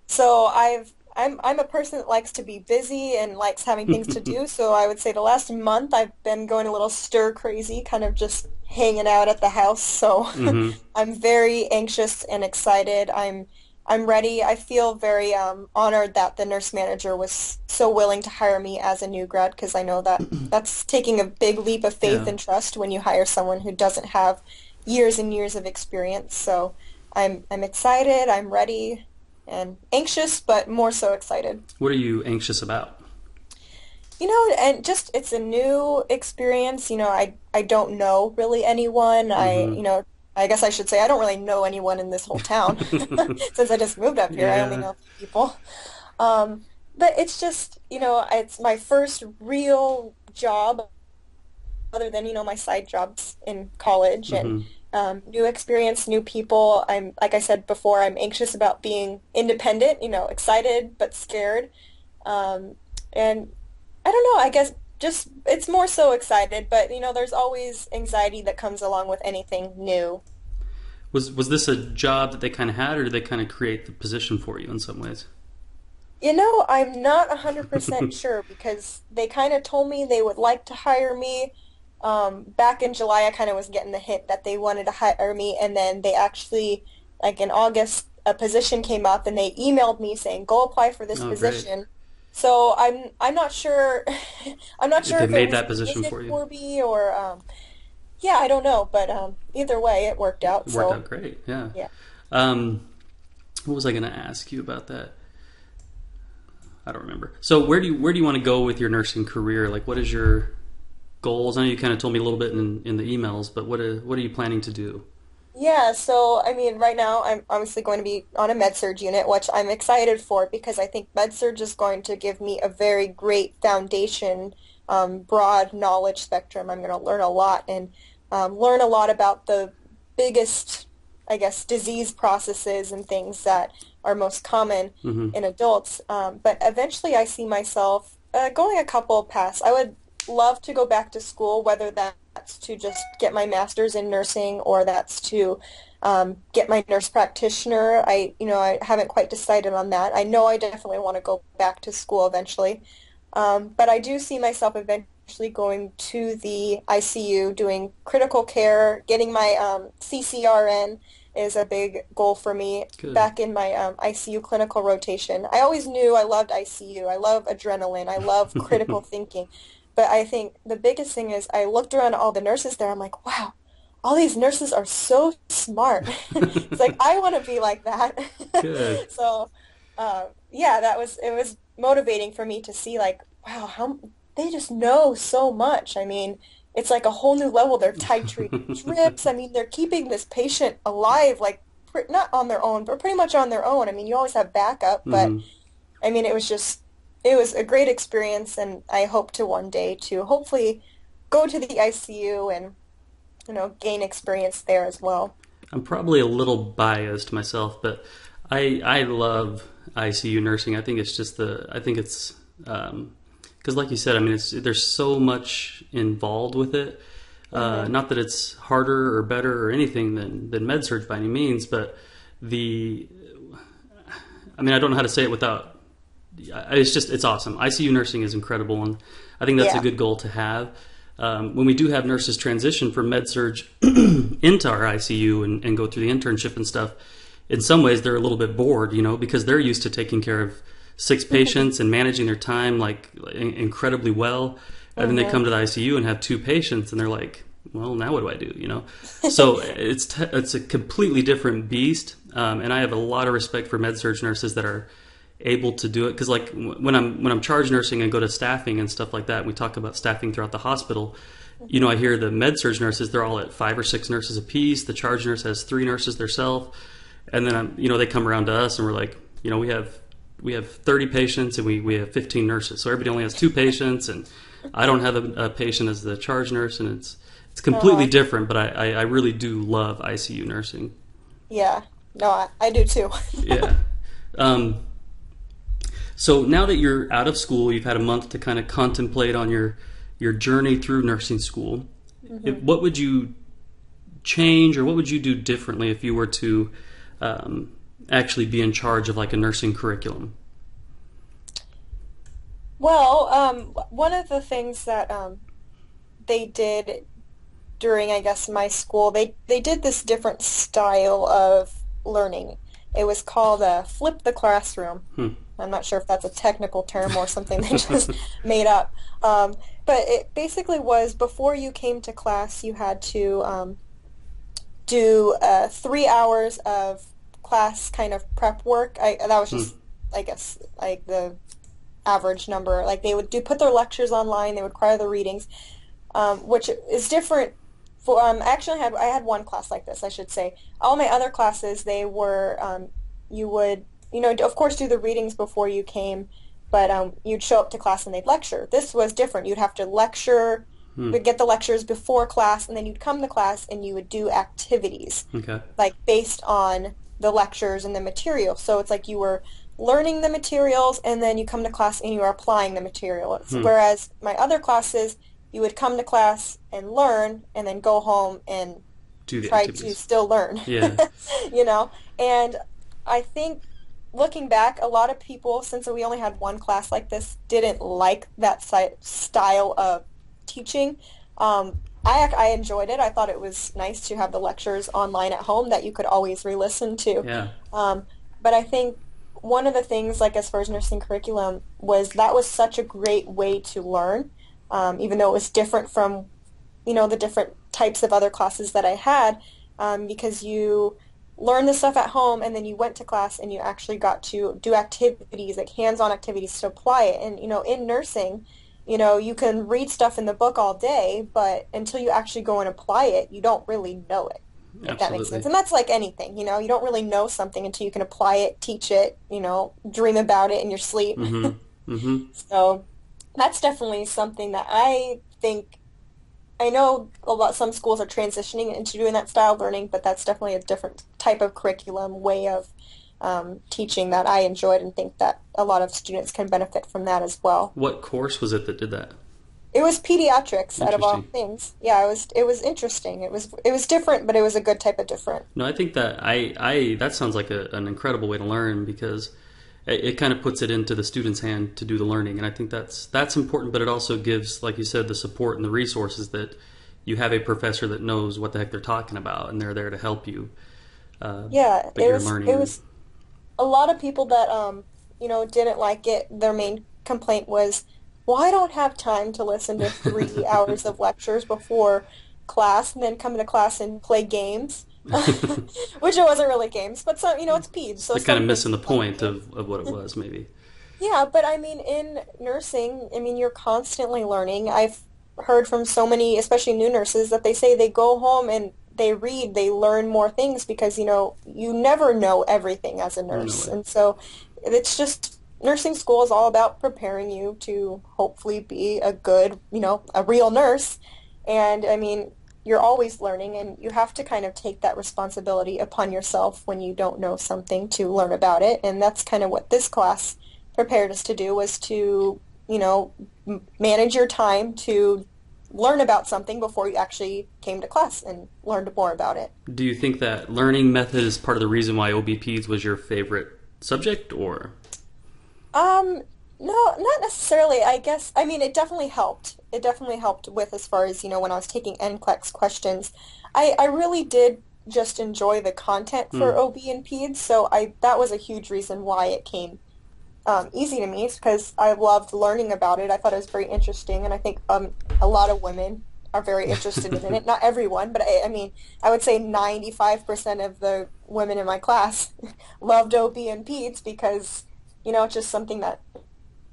[SPEAKER 1] So I'm a person that likes to be busy and likes having things to do. So I would say the last month I've been going a little stir crazy, kind of just hanging out at the house. So
[SPEAKER 3] Hmm.
[SPEAKER 1] I'm very anxious and excited. I'm ready. I feel very honored that the nurse manager was so willing to hire me as a new grad because I know that that's taking a big leap of faith
[SPEAKER 3] Yeah.
[SPEAKER 1] and trust when you hire someone who doesn't have years and years of experience. So I'm excited, I'm ready, and anxious, but more so excited.
[SPEAKER 3] What are you anxious about?
[SPEAKER 1] And just it's a new experience. I don't know really anyone.
[SPEAKER 3] Hmm.
[SPEAKER 1] I guess I should say I don't really know anyone in this whole town since I just moved up here. I only
[SPEAKER 3] Yeah.
[SPEAKER 1] know a few people. But it's just, it's my first real job other than, my side jobs in college and
[SPEAKER 3] Hmm.
[SPEAKER 1] new experience, new people. Like I said before, I'm anxious about being independent, excited but scared. Um, and I don't know, I guess just it's more so excited, but there's always anxiety that comes along with anything new.
[SPEAKER 3] Was this a job that they kind of had, or did they kind of create the position for you in some ways?
[SPEAKER 1] I'm not 100% sure because they kind of told me they would like to hire me. Back in July, I kind of was getting the hint that they wanted to hire me, and then they actually, like in August, a position came up, and they emailed me saying, "Go apply for this
[SPEAKER 3] Oh, great.
[SPEAKER 1] position." So I'm not sure, I'm not
[SPEAKER 3] If
[SPEAKER 1] sure
[SPEAKER 3] they
[SPEAKER 1] if it
[SPEAKER 3] made
[SPEAKER 1] was
[SPEAKER 3] that position
[SPEAKER 1] created
[SPEAKER 3] for you,
[SPEAKER 1] for me or yeah, I don't know, but either way, it worked out.
[SPEAKER 3] it worked
[SPEAKER 1] So
[SPEAKER 3] out great. Yeah.
[SPEAKER 1] yeah.
[SPEAKER 3] Um, what was I going to ask you about that? I don't remember. So where do you want to go with your nursing career? Like, what is your goals? I know you kind of told me a little bit in the emails, but what are you planning to do?
[SPEAKER 1] Yeah, so I mean, right now I'm obviously going to be on a med surg unit, which I'm excited for because I think med surg is going to give me a very great foundation broad knowledge spectrum. I'm going to learn a lot and learn a lot about the biggest, I guess, disease processes and things that are most common in adults. But eventually I see myself going a couple of paths. I would love to go back to school, whether that's to just get my master's in nursing or that's to get my nurse practitioner. I haven't quite decided on that. I know I definitely want to go back to school eventually. But I do see myself eventually going to the ICU, doing critical care, getting my CCRN is a big goal for me.
[SPEAKER 3] Good.
[SPEAKER 1] Back in my ICU clinical rotation. I always knew I loved ICU. I love adrenaline. I love critical thinking. But I think the biggest thing is I looked around at all the nurses there. I'm like, wow, all these nurses are so smart. It's like, I want to be like that.
[SPEAKER 3] Good.
[SPEAKER 1] So, yeah, it was motivating for me to see like, wow, how they just know so much. I mean, it's like a whole new level. They're titrating drips. I mean, they're keeping this patient alive, like not on their own, but pretty much on their own. I mean, you always have backup, but I mean, it was a great experience, and I hope to one day to hopefully go to the ICU and, gain experience there as well.
[SPEAKER 3] I'm probably a little biased myself, but I love ICU nursing. I think it's because like you said, I mean, there's so much involved with it. Not that it's harder or better or anything than med surg by any means, but I don't know how to say it without. It's awesome. ICU nursing is incredible, and I think that's a good goal to have. When we do have nurses transition from med surg into our ICU and go through the internship and stuff, in some ways they're a little bit bored, because they're used to taking care of 6 patients and managing their time like incredibly well. And then they come to the ICU and have 2 patients, and they're like, well, now what do I do? So it's a completely different beast. And I have a lot of respect for med surg nurses that are able to do it, because like when I'm charge nursing and go to staffing and stuff like that, we talk about staffing throughout the hospital. I hear the med surg nurses, they're all at 5 or 6 nurses a piece. The charge nurse has 3 nurses themselves, and then they come around to us and we're like, we have 30 patients and we have 15 nurses, so everybody only has 2 patients, and I don't have a patient as the charge nurse, and it's completely different. But I really do love ICU nursing.
[SPEAKER 1] Yeah, no, I do too.
[SPEAKER 3] Yeah. So now that you're out of school, you've had a month to kind of contemplate on your journey through nursing school. What would you change, or what would you do differently if you were to actually be in charge of like a nursing curriculum?
[SPEAKER 1] Well, one of the things that they did during, I guess, my school, they did this different style of learning. It was called flip the classroom. I'm not sure if that's a technical term or something they just made up. But it basically was, before you came to class, you had to do 3 hours of class kind of prep work. That was just, I guess, like the average number. Like they would put their lectures online, they would require the readings, which is different. Actually, I had one class like this, I should say. All my other classes, they were, you would, of course, do the readings before you came, but you'd show up to class and they'd lecture. This was different. You'd have to lecture, you'd get the lectures before class, and then you'd come to class and you would do activities, like based on the lectures and the material. So it's like you were learning the materials, and then you come to class and you are applying the materials. Whereas my other classes, you would come to class and learn, and then go home and try to still learn. Yeah. And I think looking back, a lot of people, since we only had one class like this, didn't like that style of teaching. I enjoyed it. I thought it was nice to have the lectures online at home that you could always re-listen to.
[SPEAKER 3] Yeah.
[SPEAKER 1] But I think one of the things, like as far as nursing curriculum, was that was such a great way to learn, even though it was different from, the different types of other classes that I had, because you learn the stuff at home, and then you went to class and you actually got to do activities, like hands-on activities to apply it. And, in nursing, you can read stuff in the book all day, but until you actually go and apply it, you don't really know it, if that makes sense. And that's like anything, you don't really know something until you can apply it, teach it, dream about it in your sleep. So That's definitely something that I think I know some schools are transitioning into doing that style of learning, but that's definitely a different type of curriculum way of teaching that I enjoyed and think that a lot of students can benefit from that as well.
[SPEAKER 3] What course was it that did that?
[SPEAKER 1] It was pediatrics out of all
[SPEAKER 3] Interesting.
[SPEAKER 1] things. Yeah, it was interesting. It was different, but it was a good type of different.
[SPEAKER 3] No, I think that I that sounds like an incredible way to learn because it kind of puts it into the student's hand to do the learning, and I think that's important. But it also gives, like you said, the support and the resources that you have a professor that knows what the heck they're talking about, and they're there to help you.
[SPEAKER 1] Yeah,
[SPEAKER 3] But you're learning.
[SPEAKER 1] it was a lot of people that didn't like it. Their main complaint was, well, I don't have time to listen to 3 hours of lectures before class and then come to class and play games. Which it wasn't really games, but it's peds, so
[SPEAKER 3] They're kind of
[SPEAKER 1] some things
[SPEAKER 3] missing the
[SPEAKER 1] are fun
[SPEAKER 3] point
[SPEAKER 1] too.
[SPEAKER 3] of what it was, maybe.
[SPEAKER 1] Yeah, but I mean, in nursing, I mean, you're constantly learning. I've heard from so many, especially new nurses, that they say they go home and they read, they learn more things because, you never know everything as a
[SPEAKER 3] No
[SPEAKER 1] nurse.
[SPEAKER 3] way.
[SPEAKER 1] And so it's just, nursing school is all about preparing you to hopefully be a good, a real nurse. And I mean, you're always learning and you have to kind of take that responsibility upon yourself when you don't know something to learn about it. And that's kind of what this class prepared us to do was to, manage your time to learn about something before you actually came to class and learned more about it.
[SPEAKER 3] Do you think that learning method is part of the reason why OBPEDS was your favorite subject, or?
[SPEAKER 1] Um, no, not necessarily. I guess, I mean, it definitely helped. It definitely helped with as far as, when I was taking NCLEX questions. I really did just enjoy the content
[SPEAKER 3] Hmm.
[SPEAKER 1] for OB and PEDS, so that was a huge reason why it came easy to me, because I loved learning about it. I thought it was very interesting, and I think a lot of women are very interested in it. Not everyone, but I mean, I would say 95% of the women in my class loved OB and PEDS because, it's just something that,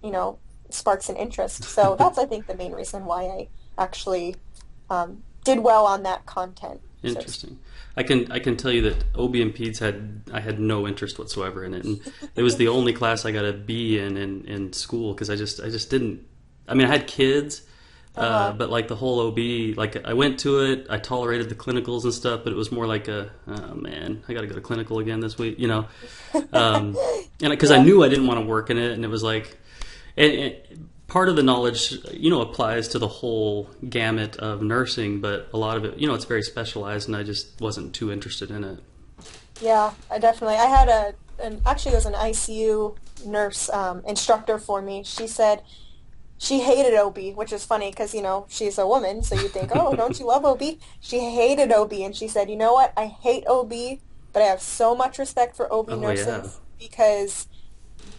[SPEAKER 1] you know, sparks an interest. So that's, I think, the main reason why I actually did well on that content. So to speak.
[SPEAKER 3] Interesting. I can tell you that OB and Peds I had no interest whatsoever in it, and it was the only class I got a B in school because I just didn't. I mean, I had kids,
[SPEAKER 1] Uh-huh.
[SPEAKER 3] but like the whole OB, like I went to it, I tolerated the clinicals and stuff, but it was more like oh man, I got to go to clinical again this week, and because I
[SPEAKER 1] Yeah.
[SPEAKER 3] knew I didn't want to work in it, and it was like, and part of the knowledge, applies to the whole gamut of nursing, but a lot of it, it's very specialized, and I just wasn't too interested in it.
[SPEAKER 1] Yeah, I definitely. I had actually it was an ICU nurse instructor for me. She said she hated OB, which is funny because, she's a woman, so you think, oh, don't you love OB? She hated OB, and she said, you know what? I hate OB, but I have so much respect for OB
[SPEAKER 3] Oh yeah,
[SPEAKER 1] nurses because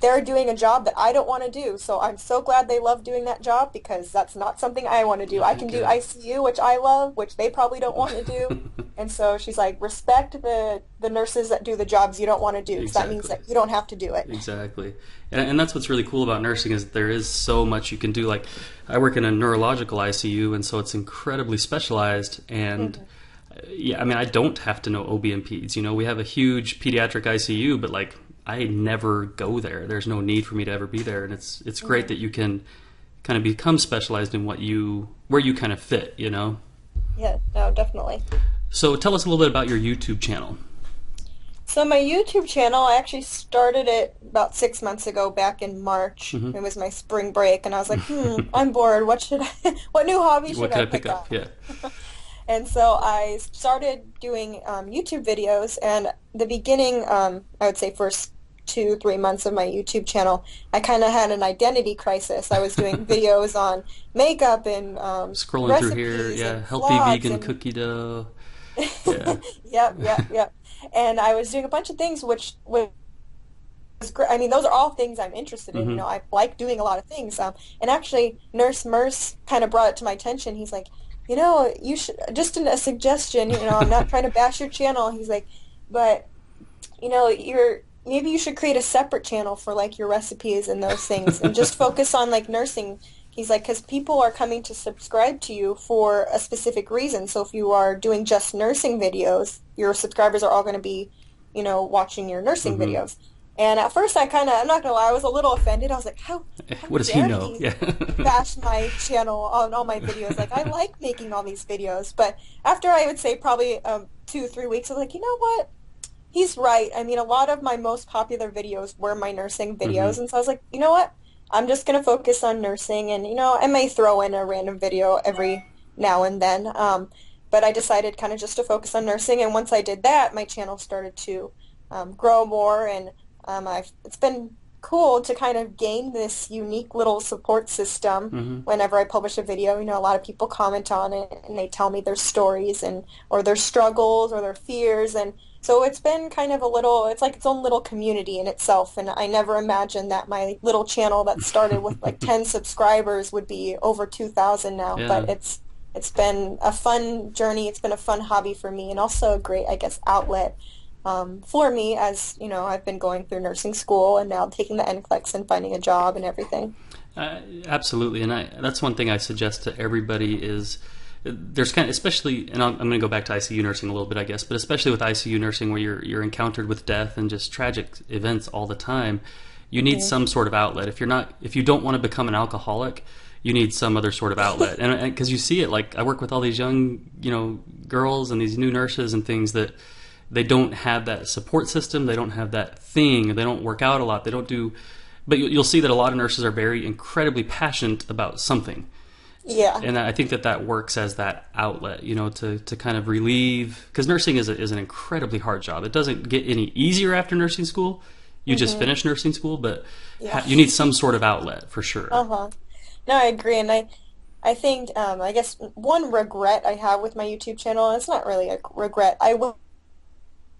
[SPEAKER 1] they're doing a job that I don't want to do. So I'm so glad they love doing that job because that's not something I want to do. I
[SPEAKER 3] very
[SPEAKER 1] can do
[SPEAKER 3] good.
[SPEAKER 1] ICU, which I love, which they probably don't want to do. And so she's like, respect the nurses that do the jobs you don't want to do because that means
[SPEAKER 3] Exactly.
[SPEAKER 1] that you don't have to do it.
[SPEAKER 3] Exactly. And that's what's really cool about nursing is there is so much you can do. Like I work in a neurological ICU, and so it's incredibly specialized. And
[SPEAKER 1] Hmm.
[SPEAKER 3] yeah, I mean, I don't have to know OB and peds. We have a huge pediatric ICU, but like I never go there. There's no need for me to ever be there, and it's great that you can kind of become specialized in where you kind of fit.
[SPEAKER 1] Yeah, no, definitely.
[SPEAKER 3] So tell us a little bit about your YouTube channel.
[SPEAKER 1] So my YouTube channel, I actually started it about 6 months ago, back in March.
[SPEAKER 3] Hmm.
[SPEAKER 1] It was my spring break, and I was like, I'm bored. What new hobby
[SPEAKER 3] What
[SPEAKER 1] should
[SPEAKER 3] could
[SPEAKER 1] I
[SPEAKER 3] I pick
[SPEAKER 1] pick
[SPEAKER 3] up?
[SPEAKER 1] up?
[SPEAKER 3] Yeah.
[SPEAKER 1] And so I started doing YouTube videos, and the beginning, I would say first 2, 3 months of my YouTube channel, I kind of had an identity crisis. I was doing videos on makeup and
[SPEAKER 3] Scrolling through here,
[SPEAKER 1] recipes
[SPEAKER 3] yeah,
[SPEAKER 1] and
[SPEAKER 3] healthy
[SPEAKER 1] vlogs
[SPEAKER 3] vegan
[SPEAKER 1] and
[SPEAKER 3] cookie dough. Yeah.
[SPEAKER 1] yep, yep, yep. And I was doing a bunch of things which was great. I mean, those are all things I'm interested in.
[SPEAKER 3] Hmm.
[SPEAKER 1] I like doing a lot of things. And actually, Nurse Merce kind of brought it to my attention. He's like, you should, just a suggestion, I'm not trying to bash your channel. He's like, but, maybe you should create a separate channel for like your recipes and those things and just focus on like nursing. He's like, because people are coming to subscribe to you for a specific reason. So if you are doing just nursing videos, your subscribers are all going to be, watching your nursing
[SPEAKER 3] Hmm.
[SPEAKER 1] videos. And at first I'm not gonna lie, I was a little offended. I was like, how
[SPEAKER 3] What does he
[SPEAKER 1] dare
[SPEAKER 3] know?
[SPEAKER 1] he
[SPEAKER 3] Yeah.
[SPEAKER 1] bash my channel on all my videos? Like, I like making all these videos. But after I would say probably 2, 3 weeks, I was like, you know what? He's right. I mean, a lot of my most popular videos were my nursing
[SPEAKER 3] Hmm.
[SPEAKER 1] videos. And so I was like, you know what? I'm just going to focus on nursing. And, I may throw in a random video every now and then. But I decided kind of just to focus on nursing. And once I did that, my channel started to grow more. And it's been cool to kind of gain this unique little support system
[SPEAKER 3] Hmm.
[SPEAKER 1] whenever I publish a video. A lot of people comment on it and they tell me their stories and or their struggles or their fears. And so it's been kind of it's like its own little community in itself. And I never imagined that my little channel that started with like 10 subscribers would be over 2,000 now.
[SPEAKER 3] Yeah.
[SPEAKER 1] But it's been a fun journey. It's been a fun hobby for me and also a great, I guess, outlet for me as, I've been going through nursing school and now taking the NCLEX and finding a job and everything.
[SPEAKER 3] Absolutely, and that's one thing I suggest to everybody is there's kind of, especially, and I'm going to go back to ICU nursing a little bit, I guess, but especially with ICU nursing where you're encountered with death and just tragic events all the time, you need
[SPEAKER 1] Mhm.
[SPEAKER 3] some sort of outlet. If you don't want to become an alcoholic, you need some other sort of outlet, and because you see it, like I work with all these young, girls and these new nurses and things that they don't have that support system, they don't have that thing, they don't work out a lot, they don't do. But you'll see that a lot of nurses are very incredibly passionate about something,
[SPEAKER 1] Yeah.
[SPEAKER 3] and I think that works as that outlet, to kind of relieve. Because nursing is an incredibly hard job. It doesn't get any easier after nursing school. You just
[SPEAKER 1] Hmm.
[SPEAKER 3] finish nursing school, but
[SPEAKER 1] Yeah.
[SPEAKER 3] you need some sort of outlet for sure.
[SPEAKER 1] Uh-huh. No, I agree. And I think, I guess one regret I have with my YouTube channel, and it's not really a regret.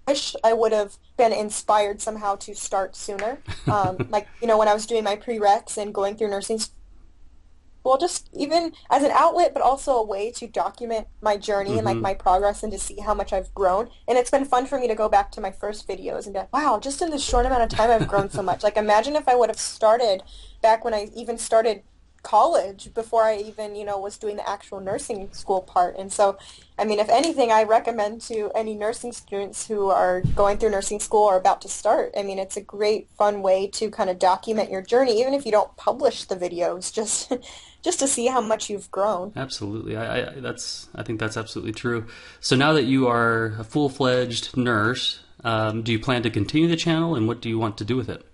[SPEAKER 1] Wish I would have been inspired somehow to start sooner. Like, when I was doing my prereqs and going through nursing school, just even as an outlet, but also a way to document my journey and like
[SPEAKER 3] Hmm.
[SPEAKER 1] my progress and to see how much I've grown. And it's been fun for me to go back to my first videos and be like, wow, just in this short amount of time I've grown so much. Like, imagine if I would have started back when I even started college before I even, was doing the actual nursing school part. And so, I mean, if anything, I recommend to any nursing students who are going through nursing school or about to start. I mean, it's a great, fun way to kind of document your journey, even if you don't publish the videos, just just to see how much you've grown.
[SPEAKER 3] Absolutely, I think that's absolutely true. So now that you are a full-fledged nurse, do you plan to continue the channel, and what do you want to do with it?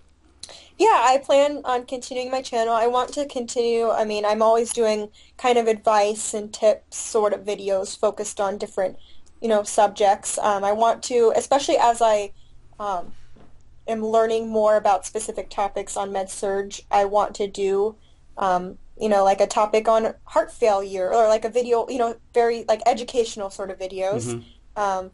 [SPEAKER 1] Yeah, I plan on continuing my channel. I want to continue. I mean, I'm always doing kind of advice and tips sort of videos focused on different, subjects. I want to, especially as I um, am learning more about specific topics on med-surg, I want to do, like a topic on heart failure or like a video, very like educational sort of videos.
[SPEAKER 3] Hmm.
[SPEAKER 1] Um,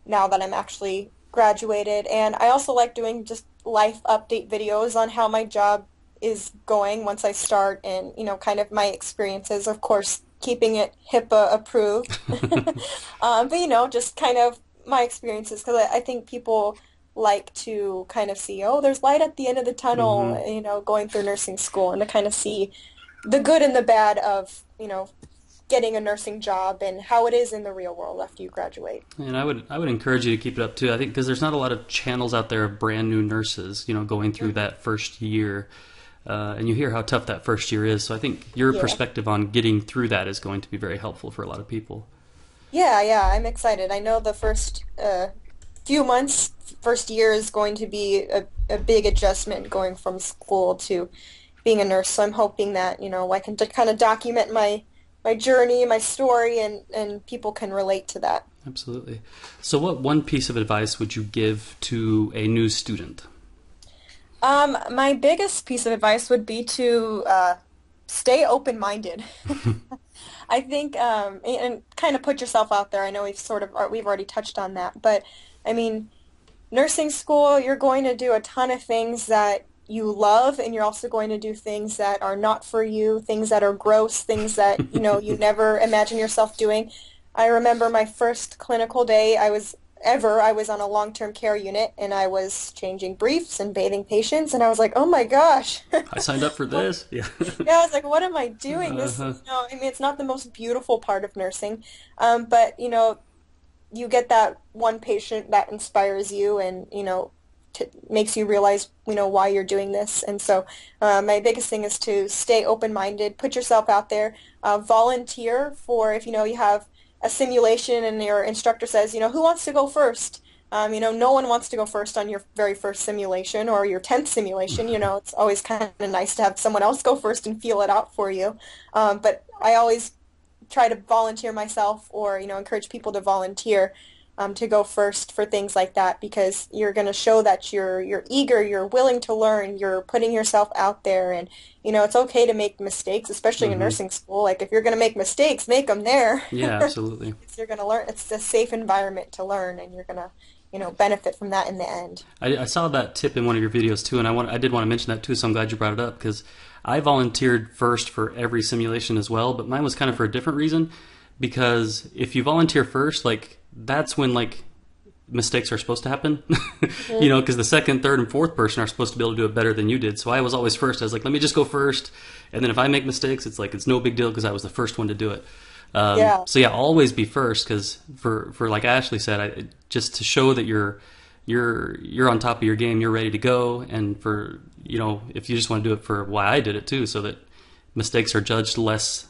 [SPEAKER 1] now that I'm actually graduated, and I also like doing just life update videos on how my job is going once I start and, kind of my experiences, of course, keeping it HIPAA approved. But, just kind of my experiences because I think people like to kind of see, oh, there's light at the end of the
[SPEAKER 3] Hmm.
[SPEAKER 1] tunnel, going through nursing school and to kind of see the good and the bad of, getting a nursing job and how it is in the real world after you graduate.
[SPEAKER 3] And I would encourage you to keep it up too. I think because there's not a lot of channels out there of brand new nurses, going through
[SPEAKER 1] Mhm.
[SPEAKER 3] that first year, and you hear how tough that first year is. So I think your
[SPEAKER 1] Yeah.
[SPEAKER 3] perspective on getting through that is going to be very helpful for a lot of people.
[SPEAKER 1] Yeah, yeah, I'm excited. I know the first few months, first year is going to be a big adjustment going from school to being a nurse. So I'm hoping that, I can kind of document my journey, my story, and people can relate to that.
[SPEAKER 3] Absolutely. So, what one piece of advice would you give to a new student?
[SPEAKER 1] My biggest piece of advice would be to stay open-minded. I think, and kind of put yourself out there. I know we've already touched on that, but I mean, nursing school, you're going to do a ton of things that you love, and you're also going to do things that are not for you, things that are gross, things that, you never imagine yourself doing. I remember my first clinical day I was on a long-term care unit and I was changing briefs and bathing patients and I was like, "Oh my gosh."
[SPEAKER 3] I signed up for this. Yeah.
[SPEAKER 1] Yeah, I was like, "What am I doing?"
[SPEAKER 3] Uh-huh.
[SPEAKER 1] I mean, it's not the most beautiful part of nursing. But you get that one patient that inspires you and, makes you realize, why you're doing this. And so my biggest thing is to stay open-minded, put yourself out there, volunteer for if, you have a simulation and your instructor says, who wants to go first? No one wants to go first on your very first simulation or your 10th simulation. It's always kind of nice to have someone else go first and feel it out for you. But I always try to volunteer myself or, encourage people to volunteer to go first for things like that because you're going to show that you're eager, you're willing to learn, you're putting yourself out there, and it's okay to make mistakes, especially in
[SPEAKER 3] Hmm.
[SPEAKER 1] nursing school. Like if you're going to make mistakes, make them there.
[SPEAKER 3] Yeah, absolutely.
[SPEAKER 1] You're going to learn. It's a safe environment to learn, and you're going to benefit from that in the end.
[SPEAKER 3] I saw that tip in one of your videos too, and I did want to mention that too, so I'm glad you brought it up because I volunteered first for every simulation as well, but mine was kind of for a different reason because if you volunteer first, like that's when like mistakes are supposed to happen, because the second, third, and fourth person are supposed to be able to do it better than you did. So I was always first. I was like, let me just go first, and then if I make mistakes, it's like it's no big deal because I was the first one to do it.
[SPEAKER 1] Yeah.
[SPEAKER 3] So yeah, always be first because for like Ashley said, just to show that you're on top of your game, you're ready to go, and for if you just want to do it for why I did it too, so that mistakes are judged less.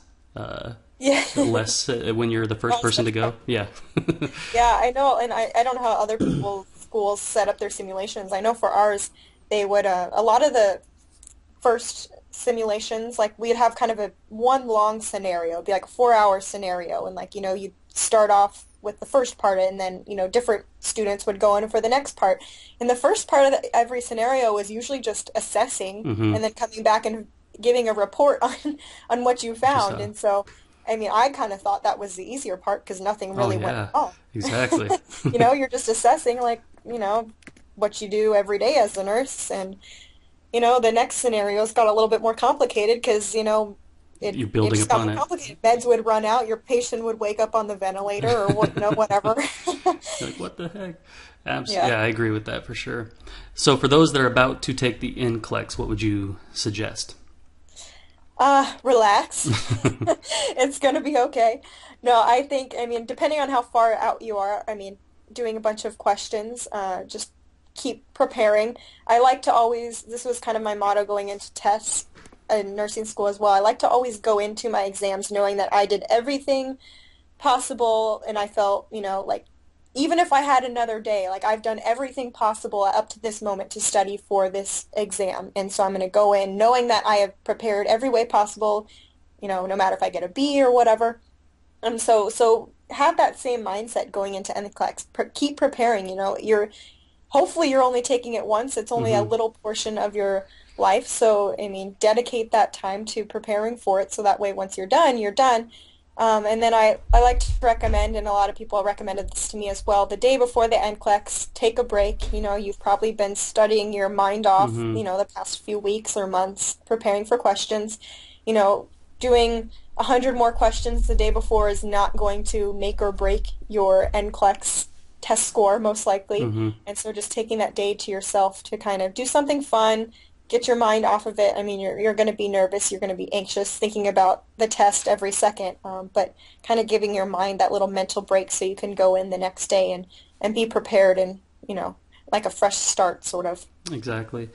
[SPEAKER 1] Yeah.
[SPEAKER 3] Less when you're the first person to go. Yeah.
[SPEAKER 1] Yeah, I know, and I don't know how other people's schools set up their simulations. I know for ours, they would a lot of the first simulations, like we'd have kind of a one long scenario, it'd be like a 4-hour scenario, and like you'd start off with the first part, and then different students would go in for the next part. And the first part of every scenario was usually just assessing,
[SPEAKER 3] Hmm.
[SPEAKER 1] and then coming back and giving a report on what you
[SPEAKER 3] What you
[SPEAKER 1] found.
[SPEAKER 3] saw.
[SPEAKER 1] And so, I mean, I kind of thought that was the easier part because nothing
[SPEAKER 3] Oh
[SPEAKER 1] really went
[SPEAKER 3] yeah,
[SPEAKER 1] wrong.
[SPEAKER 3] exactly.
[SPEAKER 1] You're just assessing like, what you do every day as a nurse. And, the next scenario's got a little bit more complicated because,
[SPEAKER 3] You're
[SPEAKER 1] it
[SPEAKER 3] building
[SPEAKER 1] just got
[SPEAKER 3] upon
[SPEAKER 1] more
[SPEAKER 3] it.
[SPEAKER 1] complicated. Beds would run out, your patient would wake up on the ventilator or what, whatever.
[SPEAKER 3] You're like, what the heck?
[SPEAKER 1] Yeah.
[SPEAKER 3] Yeah, I agree with that for sure. So for those that are about to take the NCLEX, what would you suggest?
[SPEAKER 1] Relax. It's gonna be okay. No, I mean, depending on how far out you are, I mean, doing a bunch of questions, just keep preparing. I like to always, this was kind of my motto going into tests in nursing school as well. I like to always go into my exams knowing that I did everything possible and I felt, like even if I had another day, like I've done everything possible up to this moment to study for this exam. And so I'm going to go in knowing that I have prepared every way possible, no matter if I get a B or whatever. And so have that same mindset going into NCLEX. Keep preparing, hopefully you're only taking it once. It's only a
[SPEAKER 3] Hmm.
[SPEAKER 1] little portion of your life. So, I mean, dedicate that time to preparing for it so that way once you're done, you're done. And then I like to recommend, and a lot of people have recommended this to me as well, the day before the NCLEX, take a break. You've probably been studying your mind off,
[SPEAKER 3] Hmm.
[SPEAKER 1] the past few weeks or months, preparing for questions. You know, doing 100 more questions the day before is not going to make or break your NCLEX test score, most likely.
[SPEAKER 3] Hmm.
[SPEAKER 1] And so just taking that day to yourself to kind of do something fun, get your mind off of it. I mean, you're going to be nervous, you're going to be anxious, thinking about the test every second, but kind of giving your mind that little mental break so you can go in the next day and be prepared and, like a fresh start, sort of.
[SPEAKER 3] Exactly.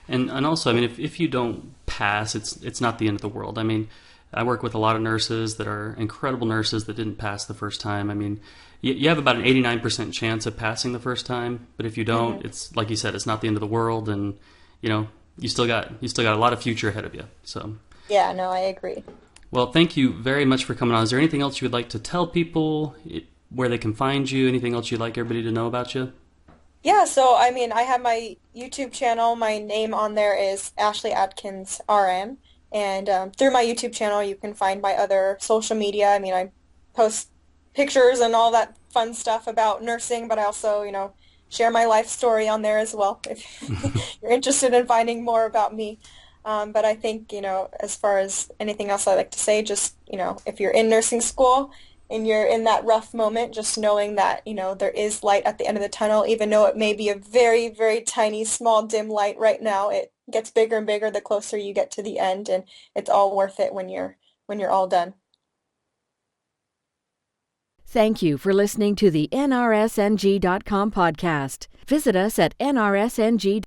[SPEAKER 3] And also, I mean, if you don't pass, it's not the end of the world. I mean, I work with a lot of nurses that are incredible nurses that didn't pass the first time. I mean, you have about an 89% chance of passing the first time, but if you don't,
[SPEAKER 1] Hmm.
[SPEAKER 3] it's like you said, it's not the end of the world, and you know, you still got a lot of future ahead of you. So,
[SPEAKER 1] Yeah, no, I agree.
[SPEAKER 3] well, thank you very much for coming on. Is there anything else you would like to tell people, where they can find you? Anything else you'd like everybody to know about you?
[SPEAKER 1] Yeah, so I mean, I have my YouTube channel. My name on there is Ashley Adkins RN, and through my YouTube channel, you can find my other social media. I mean, I post pictures and all that fun stuff about nursing, but I also, share my life story on there as well if you're interested in finding more about me. But I think, as far as anything else I like to say, just, if you're in nursing school and you're in that rough moment, just knowing that, there is light at the end of the tunnel, even though it may be a very, very tiny, small, dim light right now, it gets bigger and bigger the closer you get to the end, and it's all worth it when you're all done.
[SPEAKER 2] Thank you for listening to the NRSNG.com podcast. Visit us at nrsng